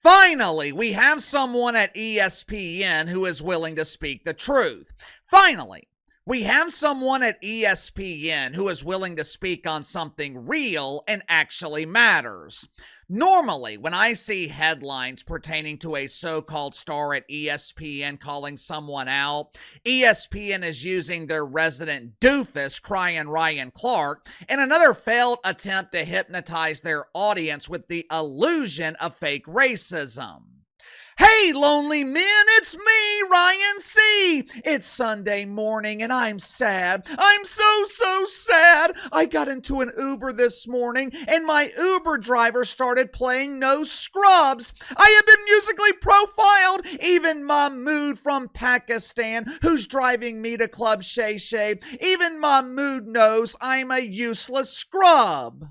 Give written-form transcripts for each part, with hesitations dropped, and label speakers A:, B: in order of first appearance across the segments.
A: Finally, we have someone at ESPN who is willing to speak the truth. Finally, we have someone at ESPN who is willing to speak on something real and actually matters. Normally, when I see headlines pertaining to a so-called star at ESPN calling someone out, ESPN is using their resident doofus, Crying Ryan Clark, in another failed attempt to hypnotize their audience with the illusion of fake racism. Hey, lonely men, it's me, Ryan C. It's Sunday morning and I'm sad. I'm so sad. I got into an Uber this morning and my Uber driver started playing No Scrubs. I have been musically profiled. Even Mahmood from Pakistan, who's driving me to Club Shay Shay, even Mahmood knows I'm a useless scrub.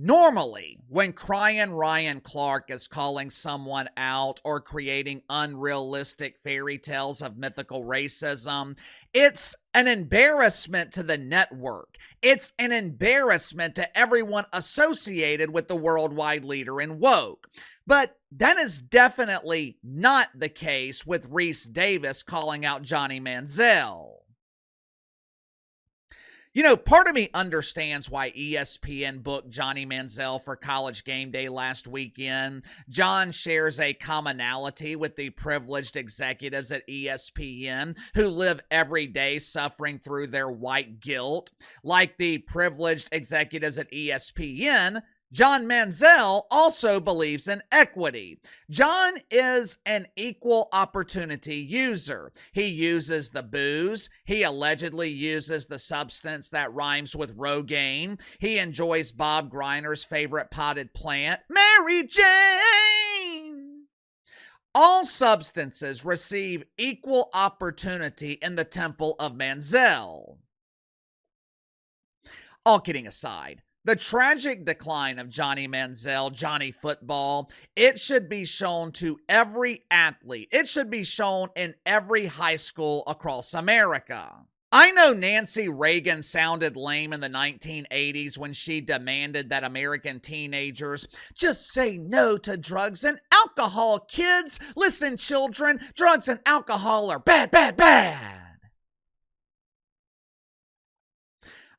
A: Normally, when Crying Ryan Clark is calling someone out or creating unrealistic fairy tales of mythical racism, it's an embarrassment to the network. It's an embarrassment to everyone associated with the worldwide leader in woke. But that is definitely not the case with Rece Davis calling out Johnny Manziel. You know, part of me understands why ESPN booked Johnny Manziel for College Gameday last weekend. John shares a commonality with the privileged executives at ESPN who live every day suffering through their white guilt. Like the privileged executives at ESPN, John Manziel also believes in equity. John is an equal opportunity user. He uses the booze. He allegedly uses the substance that rhymes with Rogaine. He enjoys Bob Griner's favorite potted plant, Mary Jane. All substances receive equal opportunity in the temple of Manziel. All kidding aside, the tragic decline of Johnny Manziel, Johnny Football, it should be shown to every athlete. It should be shown in every high school across America. I know Nancy Reagan sounded lame in the 1980s when she demanded that American teenagers just say no to drugs and alcohol, kids. Listen, children, drugs and alcohol are bad, bad, bad.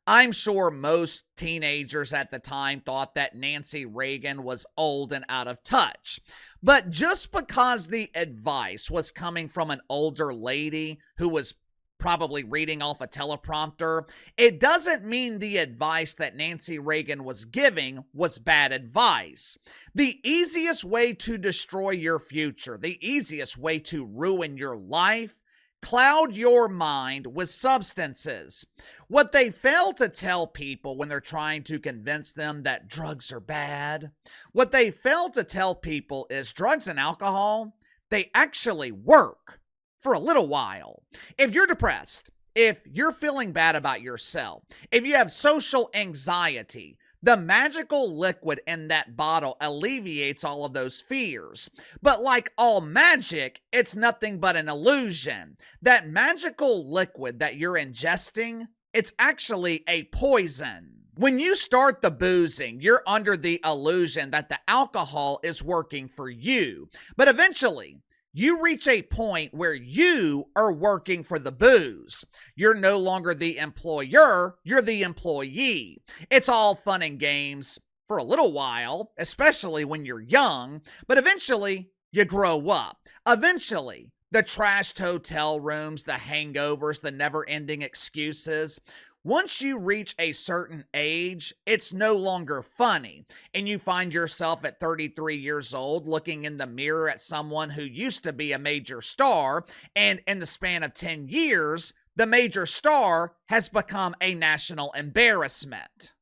A: I'm sure most teenagers at the time thought that Nancy Reagan was old and out of touch. But just because the advice was coming from an older lady who was probably reading off a teleprompter, it doesn't mean the advice that Nancy Reagan was giving was bad advice. The easiest way to destroy your future, the easiest way to ruin your life, cloud your mind with substances. What they fail to tell people when they're trying to convince them that drugs are bad, what they fail to tell people is drugs and alcohol, they actually work for a little while. If you're depressed, if you're feeling bad about yourself, if you have social anxiety, the magical liquid in that bottle alleviates all of those fears. But like all magic, it's nothing but an illusion. That magical liquid that you're ingesting, it's actually a poison. When you start the boozing, you're under the illusion that the alcohol is working for you. But eventually, you reach a point where you are working for the booze. You're no longer the employer, you're the employee. It's all fun and games for a little while, especially when you're young, but eventually you grow up. Eventually, the trashed hotel rooms, the hangovers, the never-ending excuses. Once you reach a certain age, it's no longer funny, and you find yourself at 33 years old looking in the mirror at someone who used to be a major star, and in the span of 10 years, the major star has become a national embarrassment.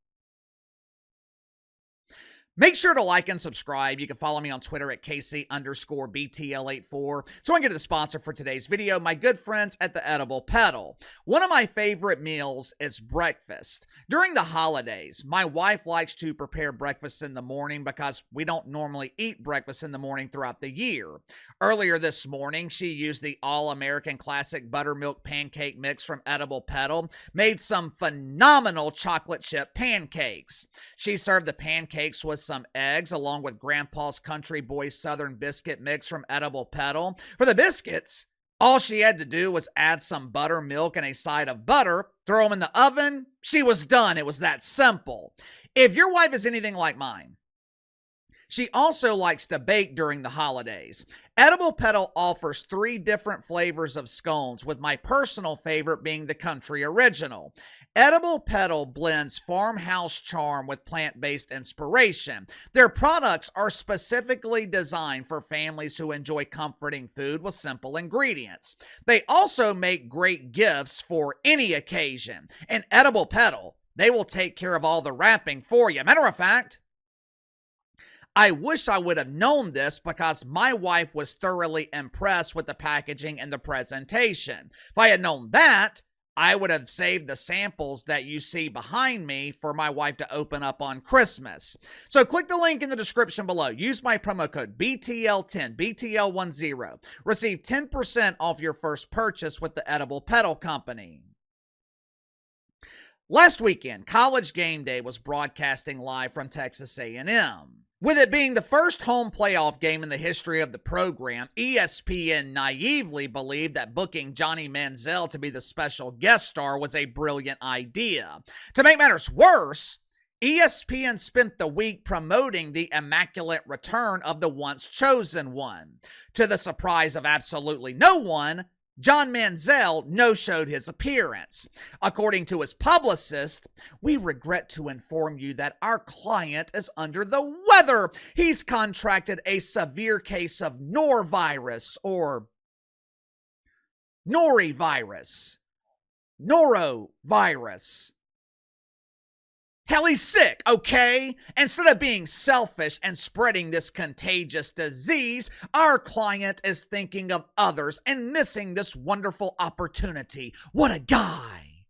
A: Make sure to like and subscribe. You can follow me on Twitter at KC_BTL84. So I can get to the sponsor for today's video, my good friends at the Edible Pedal. One of my favorite meals is breakfast. During the holidays, my wife likes to prepare breakfast in the morning because we don't normally eat breakfast in the morning throughout the year. Earlier this morning, she used the All-American Classic Buttermilk Pancake Mix from Edible Pedal, made some phenomenal chocolate chip pancakes. She served the pancakes with some eggs along with Grandpa's Country Boy Southern Biscuit Mix from Edible Pedal. For the biscuits, all she had to do was add some buttermilk and a side of butter, throw them in the oven. She was done. It was that simple. If your wife is anything like mine, she also likes to bake during the holidays. Edible Pedal offers 3 different flavors of scones, with my personal favorite being the Country Original. Edible Pedal blends farmhouse charm with plant-based inspiration. Their products are specifically designed for families who enjoy comforting food with simple ingredients. They also make great gifts for any occasion. And Edible Pedal, they will take care of all the wrapping for you. Matter of fact, I wish I would have known this because my wife was thoroughly impressed with the packaging and the presentation. If I had known that, I would have saved the samples that you see behind me for my wife to open up on Christmas. So click the link in the description below. Use my promo code BTL10, BTL10. Receive 10% off your first purchase with the Edible Pedal Company. Last weekend, College Gameday was broadcasting live from Texas A&M. With it being the first home playoff game in the history of the program, ESPN naively believed that booking Johnny Manziel to be the special guest star was a brilliant idea. To make matters worse, ESPN spent the week promoting the immaculate return of the once chosen one. To the surprise of absolutely no one, John Manziel no-showed his appearance. According to his publicist, "We regret to inform you that our client is under the weather. He's contracted a severe case of norovirus or norovirus. Hell, he's sick, okay? Instead of being selfish and spreading this contagious disease, our client is thinking of others and missing this wonderful opportunity. What a guy!"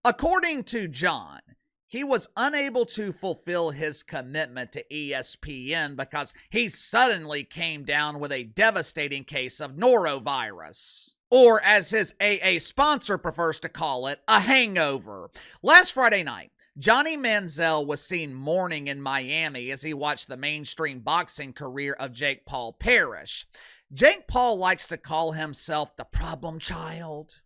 A: According to John, he was unable to fulfill his commitment to ESPN because he suddenly came down with a devastating case of norovirus. Or, as his AA sponsor prefers to call it, a hangover. Last Friday night, Johnny Manziel was seen mourning in Miami as he watched the mainstream boxing career of Jake Paul perish. Jake Paul likes to call himself the problem child.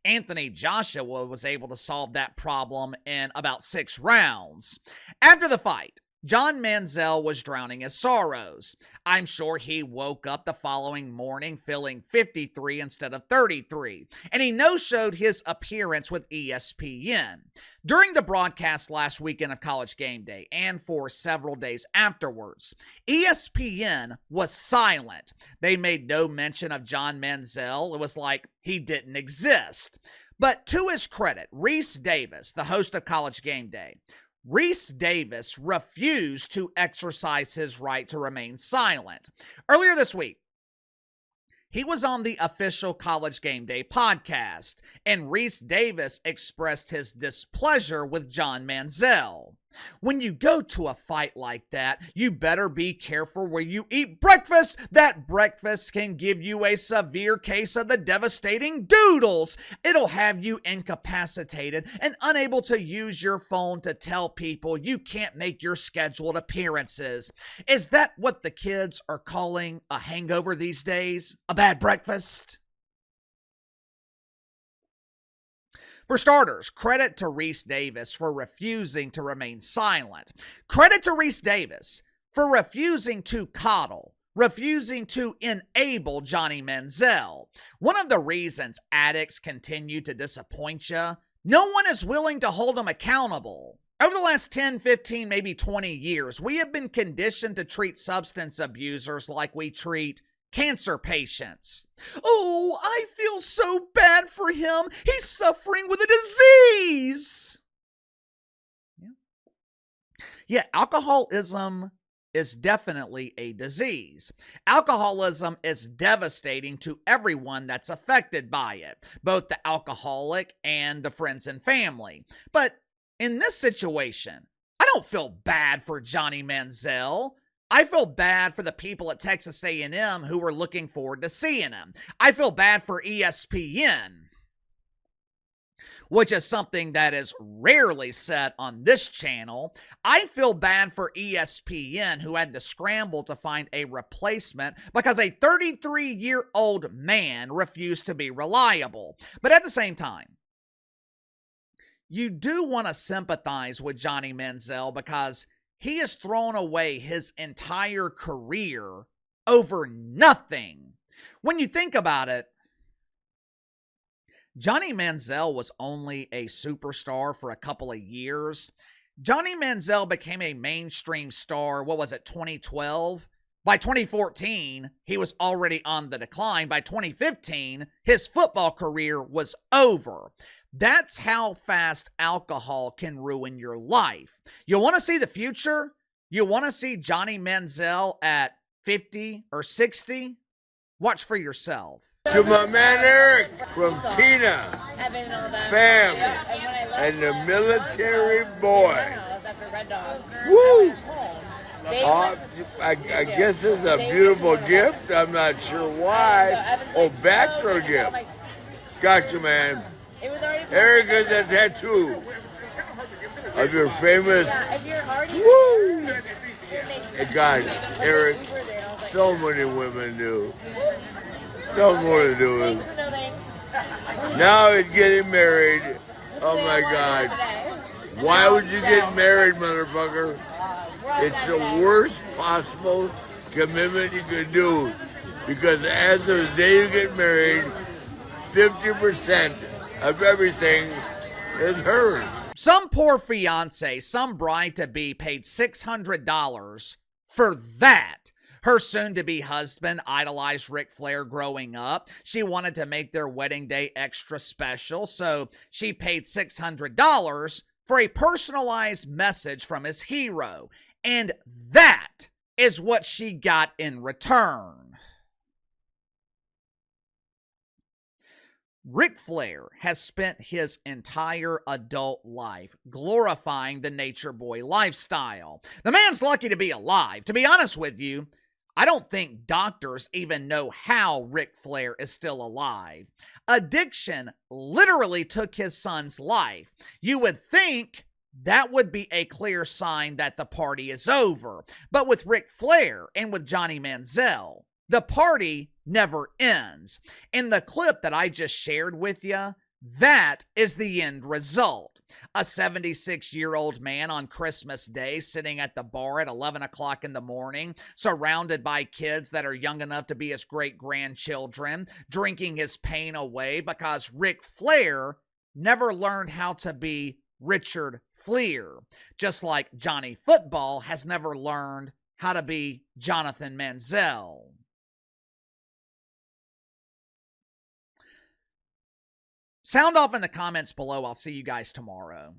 A: Anthony Joshua was able to solve that problem in about 6 rounds. After the fight, John Manziel was drowning his sorrows. I'm sure he woke up the following morning feeling 53 instead of 33, and he no-showed his appearance with ESPN. During the broadcast last weekend of College Gameday and for several days afterwards, ESPN was silent. They made no mention of John Manziel. It was like he didn't exist. But to his credit, Rece Davis, the host of College Gameday, Rece Davis refused to exercise his right to remain silent. Earlier this week, he was on the official College Gameday podcast, and Rece Davis expressed his displeasure with John Manziel. When you go to a fight like that, you better be careful where you eat breakfast. That breakfast can give you a severe case of the devastating doodles. It'll have you incapacitated and unable to use your phone to tell people you can't make your scheduled appearances. Is that what the kids are calling a hangover these days? A bad breakfast? For starters, credit to Rece Davis for refusing to remain silent. Credit to Rece Davis for refusing to coddle, refusing to enable Johnny Manziel. One of the reasons addicts continue to disappoint you, no one is willing to hold them accountable. Over the last 10, 15, maybe 20 years, we have been conditioned to treat substance abusers like we treat cancer patients. Oh, I feel so bad for him. He's suffering with a disease. Yeah, alcoholism is definitely a disease. Alcoholism is devastating to everyone that's affected by it, both the alcoholic and the friends and family. But in this situation, I don't feel bad for Johnny Manziel. I feel bad for the people at Texas A&M who were looking forward to seeing him. I feel bad for ESPN, which is something that is rarely said on this channel. I feel bad for ESPN, who had to scramble to find a replacement because a 33-year-old man refused to be reliable. But at the same time, you do want to sympathize with Johnny Manziel because he has thrown away his entire career over nothing. When you think about it, Johnny Manziel was only a superstar for a couple of years. Johnny Manziel became a mainstream star, 2012? By 2014, he was already on the decline. By 2015, his football career was over. That's how fast alcohol can ruin your life. You want to see the future? You want to see Johnny Manziel at 50 or 60? Watch for yourself.
B: To my man Eric from Tina, fam, and the military boy. Woo! I guess it's a beautiful gift. I'm not sure why. Oh, bachelor gift. Gotcha, man. Eric has a tattoo of your famous. Woo! God, Eric, so many women do. No more to do with it. Now he's getting married. Oh my God. Why would you get married, motherfucker? It's the worst possible commitment you could do. Because as of the day you get married, 50% of everything is hers.
A: Some poor fiance, some bride-to-be paid $600 for that. Her soon-to-be husband idolized Ric Flair growing up. She wanted to make their wedding day extra special, so she paid $600 for a personalized message from his hero. And that is what she got in return. Ric Flair has spent his entire adult life glorifying the nature boy lifestyle. The man's lucky to be alive. To be honest with you, I don't think doctors even know how Ric Flair is still alive. Addiction literally took his son's life. You would think that would be a clear sign that the party is over. But with Ric Flair and with Johnny Manziel, the party never ends. In the clip that I just shared with you, that is the end result. A 76-year-old man on Christmas Day sitting at the bar at 11 o'clock in the morning, surrounded by kids that are young enough to be his great-grandchildren, drinking his pain away because Ric Flair never learned how to be Richard Fleer, just like Johnny Football has never learned how to be Jonathan Manziel. Sound off in the comments below. I'll see you guys tomorrow.